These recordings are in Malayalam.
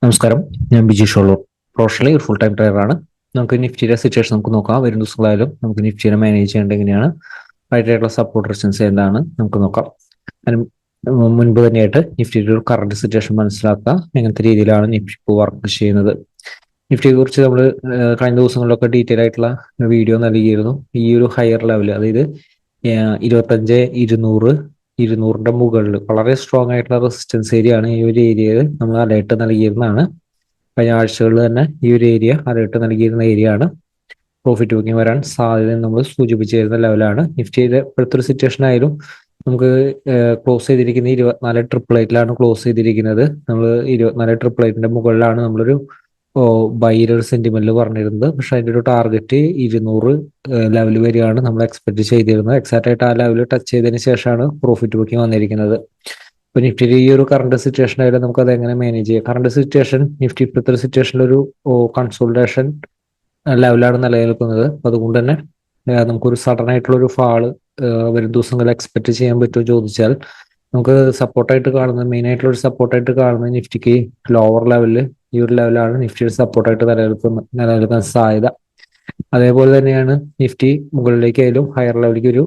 നമസ്കാരം, ഞാൻ ബിജി ഷോളൂർ. പ്രൊഫഷണലി ഒരു ഫുൾ ടൈം ട്രേഡറാണ്. നമുക്ക് നിഫ്റ്റിയുടെ സിറ്റുവേഷൻ നമുക്ക് നോക്കാം. വരും ദിവസങ്ങളായാലും നമുക്ക് നിഫ്റ്റിയെ മാനേജ് ചെയ്യേണ്ടത് എങ്ങനെയാണ്, ആയിട്ടുള്ള സപ്പോർട്ട് റെസിസ്റ്റൻസ് എന്താണ് നമുക്ക് നോക്കാം. അതിന് മുൻപ് തന്നെയായിട്ട് നിഫ്റ്റിയുടെ ഒരു കറണ്ട് സിറ്റുവേഷൻ മനസ്സിലാക്കുക, എങ്ങനത്തെ രീതിയിലാണ് നിഫ്റ്റി ഇപ്പോൾ വർക്ക് ചെയ്യുന്നത്. നിഫ്റ്റിയെ കുറിച്ച് നമ്മൾ കഴിഞ്ഞ ദിവസങ്ങളിലൊക്കെ ഡീറ്റെയിൽ ആയിട്ടുള്ള വീഡിയോ നൽകിയിരുന്നു. ഈ ഒരു ഹയർ ലെവൽ, അതായത് 25,200 200ന്റെ മുകളിൽ വളരെ സ്ട്രോങ് ആയിട്ടുള്ള റെസിസ്റ്റൻസ് ഏരിയ ആണ്. ഈ ഒരു ഏരിയയിൽ നമ്മൾ അലേർട്ട് നൽകിയിരുന്നതാണ്. കഴിഞ്ഞ ആഴ്ചകളിൽ തന്നെ ഈ ഒരു ഏരിയ അലേർട്ട് നൽകിയിരുന്ന ഏരിയ ആണ്. പ്രോഫിറ്റ് ബുക്കിംഗ് വരാൻ സാധ്യത നമ്മൾ സൂചിപ്പിച്ചിരുന്ന ലെവലാണ്. നിഫ്റ്റിയുടെ ഇപ്പോഴത്തെ ഒരു സിറ്റുവേഷൻ ആയാലും നമുക്ക് ക്ലോസ് ചെയ്തിരിക്കുന്ന 24,888 ക്ലോസ് ചെയ്തിരിക്കുന്നത്. നമ്മൾ 24,888 മുകളിലാണ് നമ്മളൊരു ബൈയുടെ ഒരു സെന്റിമെന്റിൽ പറഞ്ഞിരുന്നത്. പക്ഷെ അതിന്റെ ഒരു ടാർഗറ്റ് 200 ലെവൽ വരെയാണ് നമ്മൾ എക്സ്പെക്ട് ചെയ്തിരുന്നത്. എക്സാക്ട് ആയിട്ട് ആ ലെവൽ ടച്ച് ചെയ്തതിന് ശേഷമാണ് പ്രോഫിറ്റ് ബുക്കിംഗ് വന്നിരിക്കുന്നത്. ഇപ്പൊ നിഫ്റ്റിയിൽ ഈ ഒരു കറണ്ട് സിറ്റുവേഷൻ ആയാലും നമുക്ക് അത് എങ്ങനെ മാനേജ് ചെയ്യാം. കറണ്ട് സിറ്റുവേഷൻ, നിഫ്റ്റി ഇപ്പോഴത്തെ സിറ്റുവേഷനിൽ ഒരു കൺസോൾട്ടേഷൻ ലെവലാണ് നിലനിൽക്കുന്നത്. അതുകൊണ്ട് തന്നെ നമുക്കൊരു സഡൻ ആയിട്ടുള്ള ഒരു ഫാള് വരും ദിവസങ്ങളിൽ എക്സ്പെക്ട് ചെയ്യാൻ പറ്റുമോ ചോദിച്ചാൽ, നമുക്ക് സപ്പോർട്ടായിട്ട് കാണുന്നത്, മെയിൻ ആയിട്ടുള്ള ഒരു സപ്പോർട്ടായിട്ട് കാണുന്നത് നിഫ്റ്റിക്ക് ലോവർ ലെവലിൽ ഈ ഒരു ലെവലാണ് നിഫ്റ്റിയുടെ സപ്പോർട്ടായിട്ട് നിലനിൽക്കാൻ സാധ്യത. അതേപോലെ തന്നെയാണ് നിഫ്റ്റി മുകളിലേക്കായാലും ഹയർ ലെവലിലേക്ക് ഒരു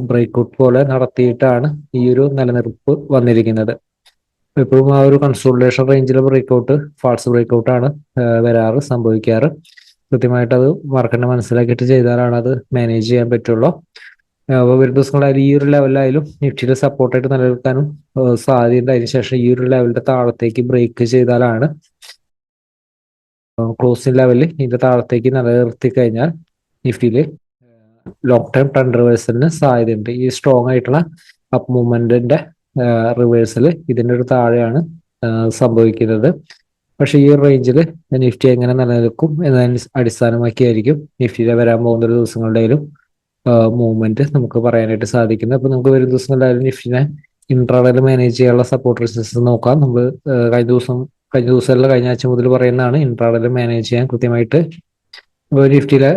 ബ്രേക്ക് ഔട്ട് പോലെ നടത്തിയിട്ടാണ് ഈ ഒരു നിലനിൽപ്പ് വന്നിരിക്കുന്നത്. എപ്പോഴും ആ ഒരു കൺസോളിഡേഷൻ റേഞ്ചിലെ break out, false break out ആണ് സംഭവിക്കാറ്. കൃത്യമായിട്ട് അത് മാർക്കറ്റിനെ മനസ്സിലാക്കിയിട്ട് ചെയ്താലാണ് അത് മാനേജ് ചെയ്യാൻ പറ്റുള്ളൂ. വരും ദിവസങ്ങളായാലും ഈ ഒരു ലെവലിലായാലും നിഫ്റ്റിയുടെ സപ്പോർട്ടായിട്ട് നിലനിൽക്കാനും സാധ്യത. അതിനുശേഷം ഈ ഒരു ലെവലിന്റെ താഴത്തേക്ക് ബ്രേക്ക് ചെയ്താലാണ് ക്ലോസിംഗ് ലെവലിൽ ഇതിന്റെ താഴത്തേക്ക് നിലനിർത്തി കഴിഞ്ഞാൽ നിഫ്റ്റിയിൽ ലോങ് ടൈം ട്രെൻഡ് റിവേഴ്സലിന് സാധ്യതയുണ്ട്. ഈ സ്ട്രോങ് ആയിട്ടുള്ള അപ്പ് മൂവ്മെന്റിന്റെ റിവേഴ്സൽ ഇതിന്റെ ഒരു താഴെയാണ് സംഭവിക്കുന്നത്. പക്ഷെ ഈ ഒരു റേഞ്ചിൽ നിഫ്റ്റി എങ്ങനെ നിലനിൽക്കും എന്നതിനെ അടിസ്ഥാനമാക്കിയായിരിക്കും നിഫ്റ്റിയിലെ വരാൻ പോകുന്ന ഒരു ദിവസങ്ങളുടെയും മൂവ്മെന്റ് നമുക്ക് പറയാനായിട്ട് സാധിക്കുന്നത്. അപ്പൊ നമുക്ക് വരും ദിവസങ്ങളിലായാലും നിഫ്റ്റിനെ ഇൻട്രാഡേയിൽ മാനേജ് ചെയ്യാനുള്ള സപ്പോർട്ട് റെസിസ്റ്റൻസ് നോക്കാം. നമ്മൾ കഴിഞ്ഞ ആഴ്ച മുതൽ പറയുന്നതാണ് ഇൻട്രാഡേയിൽ മാനേജ് ചെയ്യാൻ കൃത്യമായിട്ട്. ഇപ്പോൾ നിഫ്റ്റിയിലെ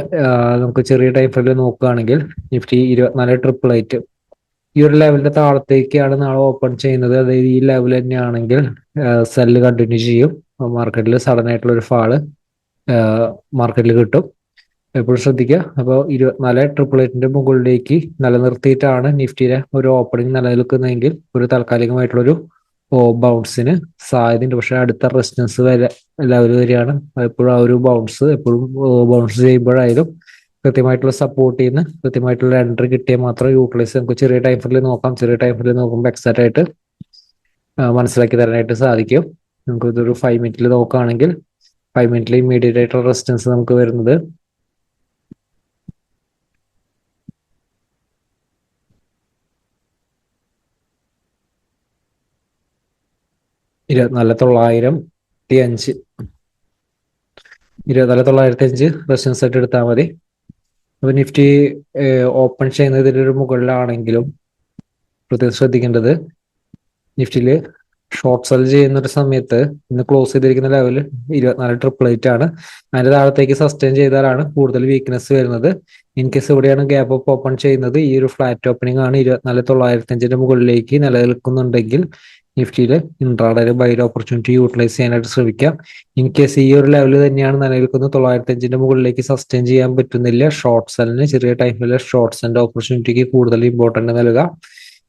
നമുക്ക് ചെറിയ ടൈം ഫ്രെയിമിൽ നോക്കുകയാണെങ്കിൽ നിഫ്റ്റി 24,888 ഈ ഒരു ലെവലിന്റെ താഴത്തേക്കാണ് നാളെ ഓപ്പൺ ചെയ്യുന്നത്. അതായത് ഈ ലെവൽ തന്നെയാണെങ്കിൽ സെല്ല് കണ്ടിന്യൂ ചെയ്യും. മാർക്കറ്റിൽ സഡൻ ആയിട്ടുള്ള ഒരു ഫാള് മാർക്കറ്റിൽ കിട്ടും. എപ്പോഴും ശ്രദ്ധിക്കുക. അപ്പോൾ 24,888 മുകളിലേക്ക് നിലനിർത്തിയിട്ടാണ് നിഫ്റ്റിയുടെ ഒരു ഓപ്പണിംഗ് നിലനിൽക്കുന്നതെങ്കിൽ ഒരു താൽക്കാലികമായിട്ടുള്ളൊരു ബൗൺസിന് സാധ്യതയുണ്ട്. പക്ഷെ അടുത്ത റെസിസ്റ്റൻസ് ലെവൽ വരെയാണ്. എപ്പോഴും ആ ഒരു എപ്പോഴും ബൗൺസ് ചെയ്യുമ്പോഴായാലും കൃത്യമായിട്ടുള്ള സപ്പോർട്ട് ചെയ്യുന്ന കൃത്യമായിട്ടുള്ള എൻട്രി കിട്ടിയാൽ മാത്രം യൂട്ടിലൈസ് നമുക്ക് ചെറിയ ടൈം ഫ്രെയിമിൽ നോക്കാം. ചെറിയ ടൈം ഫ്രെയിമിൽ നോക്കുമ്പോൾ എക്സാക്റ്റ് ആയിട്ട് മനസ്സിലാക്കി തരാനായിട്ട് സാധിക്കും. നമുക്ക് ഇതൊരു 5 മിനിറ്റിൽ നോക്കുകയാണെങ്കിൽ 5 മിനിറ്റിൽ ഇമ്മീഡിയറ്റ് ആയിട്ടുള്ള റെസിസ്റ്റൻസ് നമുക്ക് വരുന്നത് 24,905 24,905 റെസിസ്റ്റൻസ് ആയിട്ട് എടുത്താൽ മതി. അപ്പൊ നിഫ്റ്റി ഓപ്പൺ ചെയ്യുന്നത് ഇതിലൊരു മുകളിലാണെങ്കിലും പ്രത്യേകം ശ്രദ്ധിക്കേണ്ടത്, നിഫ്റ്റിയിൽ ഷോർട്ട് സെൽ ചെയ്യുന്ന ഒരു സമയത്ത് ഇന്ന് ക്ലോസ് ചെയ്തിരിക്കുന്ന ലെവൽ 24,888 ആണ്. അതിന്റെ താഴത്തേക്ക് സസ്റ്റെയിൻ ചെയ്താലാണ് കൂടുതൽ വീക്ക്നെസ് വരുന്നത്. ഇൻ കേസ് ഇവിടെയാണ് ഗ്യാപ്പ് അപ്പ് ഓപ്പൺ ചെയ്യുന്നത്, ഈ ഒരു ഫ്ലാറ്റ് ഓപ്പണിംഗ് ആണ് 24,905 മുകളിലേക്ക് നിലനിൽക്കുന്നുണ്ടെങ്കിൽ നിഫ്റ്റിയിൽ ഇൻട്രാഡേയിൽ ബൈയുടെ ഓപ്പർച്യൂണിറ്റി യൂട്ടിലൈസ് ചെയ്യാനായിട്ട് ശ്രമിക്കാം. ഇൻ കേസ് ഈ ഒരു ലെവൽ തന്നെയാണ് നിലനിൽക്കുന്നത്, 905 മുകളിലേക്ക് സസ്റ്റെയിൻ ചെയ്യാൻ പറ്റുന്നില്ല, ഷോർട്ട് സെല്ലിന് ചെറിയ ടൈമിലെ ഷോർട്ട് സെല്ലിന്റെ ഓപ്പർച്യൂണിറ്റിക്ക് കൂടുതൽ ഇമ്പോർട്ടന്റ് നൽകുക.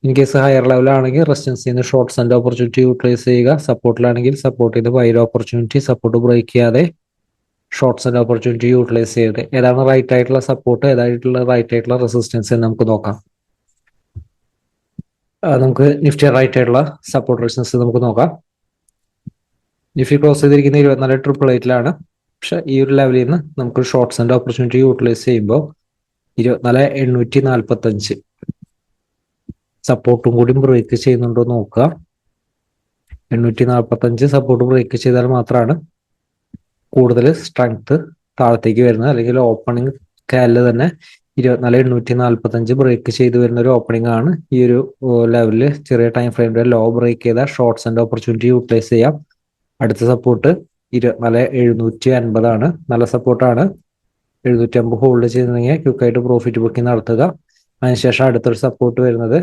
ഇൻ കേസ് ഹയർ ലെവലാണെങ്കിൽ റെസിസ്റ്റൻസ് ചെയ്യുന്ന ഷോർട്ട് സെല്ലിന്റെ ഓപ്പർച്യൂണിറ്റി യൂട്ടിലൈസ് ചെയ്യുക. സപ്പോർട്ടിലാണെങ്കിൽ സപ്പോർട്ട് ചെയ്ത് ബൈയുടെ ഓപ്പർച്യൂണിറ്റി, സപ്പോർട്ട് ബ്രേക്ക് ചെയ്യാതെ ഷോർട്ട് സെല്ലിന്റെ ഓപ്പർച്യൂണിറ്റി യൂട്ടിലൈസ് ചെയ്ത് ഏതാണ് റൈറ്റ് ആയിട്ടുള്ള സപ്പോർട്ട്, ഏതായിട്ടുള്ള റൈറ്റ് ആയിട്ടുള്ള റെസിസ്റ്റൻസ് എന്ന് നമുക്ക് നോക്കാം. നമുക്ക് നിഫ്റ്റി റൈറ്റ് ആയിട്ടുള്ള സപ്പോർട്ട് റെസിസ്റ്റൻസ് നമുക്ക് നോക്കാം. നിഫ്റ്റി ക്ലോസ് ചെയ്തിരിക്കുന്ന 24,888 പക്ഷെ ഈ ഒരു ലെവലിൽ നിന്ന് നമുക്ക് ഷോർട്ട് സെല്ലിന്റെ ഓപ്പർച്യൂണിറ്റി യൂട്ടിലൈസ് ചെയ്യുമ്പോൾ 24,845 സപ്പോർട്ടും കൂടി ബ്രേക്ക് ചെയ്യുന്നുണ്ടോ നോക്കുക. 845 സപ്പോർട്ട് ബ്രേക്ക് ചെയ്താൽ മാത്രമാണ് കൂടുതൽ സ്ട്രെങ്ത് താഴത്തേക്ക് വരുന്നത്. അല്ലെങ്കിൽ ഓപ്പണിംഗ് കാലില് തന്നെ 24,845 ബ്രേക്ക് ചെയ്ത് വരുന്ന ഒരു ഓപ്പണിംഗ് ആണ്. ഈ ഒരു ലെവലിൽ ചെറിയ ടൈം ഫ്രെയിമിന്റെ ലോ ബ്രേക്ക് ചെയ്താൽ ഷോർട്ട്സ് ആൻഡ് ഓപ്പർച്യൂണിറ്റി യൂട്ടിലൈസ് ചെയ്യാം. അടുത്ത സപ്പോർട്ട് 24,750 ആണ്. നല്ല സപ്പോർട്ടാണ്. 750 ഹോൾഡ് ചെയ്തിട്ടുണ്ടെങ്കിൽ ക്വിക്കായിട്ട് പ്രോഫിറ്റ് ബുക്കിംഗ് നടത്തുക. അതിനുശേഷം അടുത്തൊരു സപ്പോർട്ട് വരുന്നത്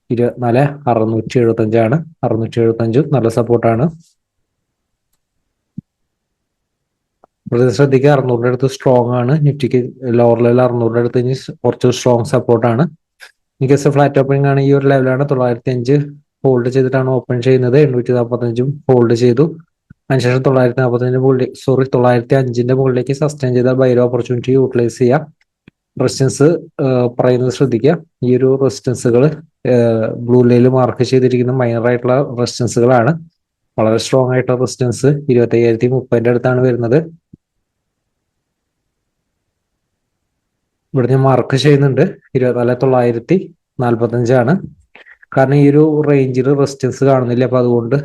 24,675 ആണ്. 675 നല്ല സപ്പോർട്ടാണ്. ഇവിടെ ശ്രദ്ധിക്കുക, 600 അടുത്ത് സ്ട്രോങ് ആണ്. നിഫ്റ്റിക്ക് ലോവർ ലെവൽ 600 അടുത്ത് ഇനി കുറച്ച് സ്ട്രോങ് സപ്പോർട്ടാണ്. ഇൻ കേസ് ഫ്ലാറ്റ് ഓപ്പണിംഗ് ആണ്, ഈ ഒരു ലെവലാണ് 905 ഹോൾഡ് ചെയ്തിട്ടാണ് ഓപ്പൺ ചെയ്യുന്നത്. 845 ഹോൾഡ് ചെയ്തു. അതിനുശേഷം 905 മുകളിലേക്ക് സസ്റ്റെയിൻ ചെയ്താൽ ബൈ ഓപ്പർച്യൂണിറ്റി യൂട്ടിലൈസ് ചെയ്യാം. റെസിസ്റ്റൻസ് പറയുന്നത് ശ്രദ്ധിക്കുക, ഈ ഒരു റെസിസ്റ്റൻസുകൾ ബ്ലൂ ലൈനിൽ മാർക്ക് ചെയ്തിരിക്കുന്ന മൈനർ ആയിട്ടുള്ള റെസിസ്റ്റൻസുകളാണ്. വളരെ സ്ട്രോങ് ആയിട്ടുള്ള റെസിസ്റ്റൻസ് 25,030 അടുത്താണ് വരുന്നത്. ഇവിടെ ഞാൻ മാർക്ക് ചെയ്യുന്നുണ്ട് 24,945 കാരണം ഈ ഒരു റേഞ്ചിൽ റെസിസ്റ്റൻസ് കാണുന്നില്ല. അപ്പൊ അതുകൊണ്ട്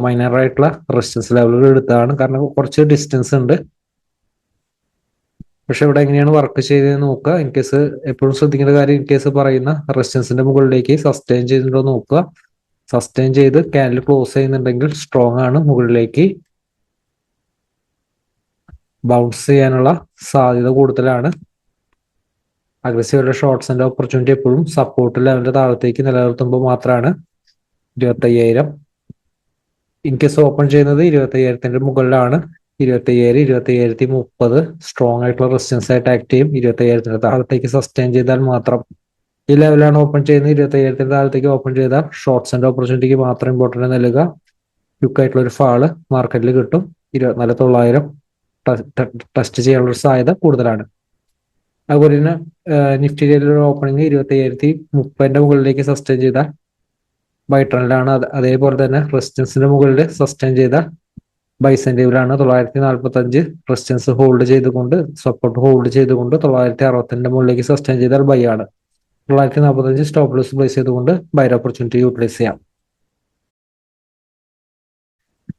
മൈനർ ആയിട്ടുള്ള റെസിസ്റ്റൻസ് ലെവലുകൾ എടുത്തതാണ്, കാരണം കുറച്ച് ഡിസ്റ്റൻസ് ഉണ്ട്. പക്ഷെ ഇവിടെ എങ്ങനെയാണ് വർക്ക് ചെയ്തതെന്ന് നോക്കുക. ഇൻ കേസ് എപ്പോഴും ശ്രദ്ധിക്കേണ്ട കാര്യം, ഇൻ കേസ് പറയുന്ന റെസിസ്റ്റൻസിന്റെ മുകളിലേക്ക് സസ്റ്റെയിൻ ചെയ്തിട്ടുണ്ടോ നോക്കുക. സസ്റ്റെയിൻ ചെയ്ത് ക്യാൻഡിൽ ക്ലോസ് ചെയ്യുന്നുണ്ടെങ്കിൽ സ്ട്രോങ് ആണ്, മുകളിലേക്ക് ബൗൺസ് ചെയ്യാനുള്ള സാധ്യത കൂടുതലാണ്. അഗ്രസീവ് ഷോർട്ട്സിന്റെ ഓപ്പർച്യൂണിറ്റി എപ്പോഴും സപ്പോർട്ട് ലെവലിന്റെ താഴത്തേക്ക് നിലനിർത്തുമ്പോൾ മാത്രമാണ്. 25,000 ഇൻ കേസ് ഓപ്പൺ ചെയ്യുന്നത് 25,000 മുകളിലാണ്. 25,000, 25,030 സ്ട്രോങ് ആയിട്ടുള്ള റെസിസ്റ്റൻസ് ആയിട്ട് ആക്ട് ചെയ്യും. 25,000 താഴത്തേക്ക് സസ്റ്റെയിൻ ചെയ്താൽ മാത്രം. ഈ ലെവലാണ് ഓപ്പൺ ചെയ്യുന്നത്. 25,000 താഴത്തേക്ക് ഓപ്പൺ ചെയ്താൽ ഷോർട്ട്സിന്റെ ഓപ്പർച്യൂണിറ്റിക്ക് മാത്രം ഇമ്പോർട്ടൻസ് നൽകുക. ക്വിക്ക് ആയിട്ടുള്ള ഒരു ഫാള് മാർക്കറ്റിൽ കിട്ടും. 24,900 ടെസ്റ്റ് ചെയ്യാനുള്ള ഒരു സാധ്യത കൂടുതലാണ്. അതുപോലെ തന്നെ നിഫ്റ്റിയിലെ ഓപ്പണിംഗ് 25,030 മുകളിലേക്ക് സസ്റ്റെയിൻ ചെയ്താൽ ബൈ ട്രെൻഡിലാണ്. അതേപോലെ തന്നെ റെസിസ്റ്റൻസിന്റെ മുകളിൽ സസ്റ്റെയിൻ ചെയ്താൽ ബൈ സെന്റീവിലാണ്. 945 റെസിസ്റ്റൻസ് ഹോൾഡ് ചെയ്തുകൊണ്ട്, സപ്പോർട്ട് ഹോൾഡ് ചെയ്തുകൊണ്ട് 962 മുകളിലേക്ക് സസ്റ്റെയിൻ ചെയ്താൽ ബൈ ആണ്. 945 സ്റ്റോപ്പ് ലോസ് പ്ലേസ് ചെയ്തുകൊണ്ട് ബൈ ഓപ്പർച്യൂണിറ്റി യൂട്ടിലൈസ് ചെയ്യാം.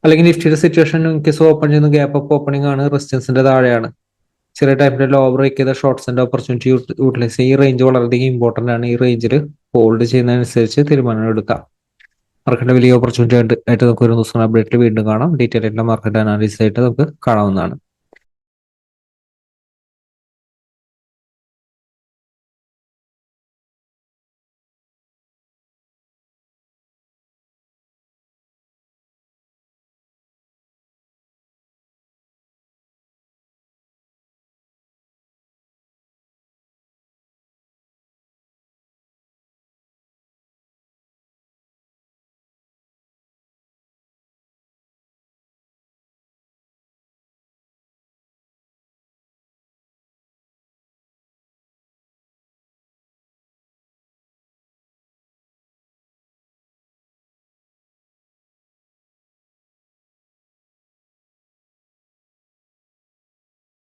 അല്ലെങ്കിൽ നിഫ്റ്റിയുടെ സിറ്റുവേഷൻ ഇൻ കേസ് ഓപ്പൺ ചെയ്യുന്ന ഗ്യാപ്പ് അപ്പ് ഓപ്പണിംഗ് ആണ്, റെസിസ്റ്റൻസിന്റെ താഴെയാണ്. ചെറിയ ടൈമിൽ ലോ ബ്രേക്ക് ചെയ്ത ഷോർട്ട്സിന്റെ ഓപ്പർച്യൂണിറ്റി യൂട്ടിലൈസ് ചെയ്യുക. ഈ റേഞ്ച് വളരെയധികം ഇമ്പോർട്ടന്റ് ആണ്. ഈ റേഞ്ചിൽ ഹോൾഡ് ചെയ്യുന്നതനുസരിച്ച് തീരുമാനങ്ങൾ എടുക്കാം. മാർക്കറ്റിന്റെ വലിയ ഓപ്പർച്യൂണിറ്റി ആയിട്ട് നമുക്ക് ഒരു ദിവസം അപ്ഡേറ്റിൽ വീണ്ടും കാണാം. ഡീറ്റെയിൽ ആയിട്ടുള്ള മാർക്കറ്റ് അനാലിസിസ് ആയിട്ട് നമുക്ക് കാണാവുന്നതാണ്.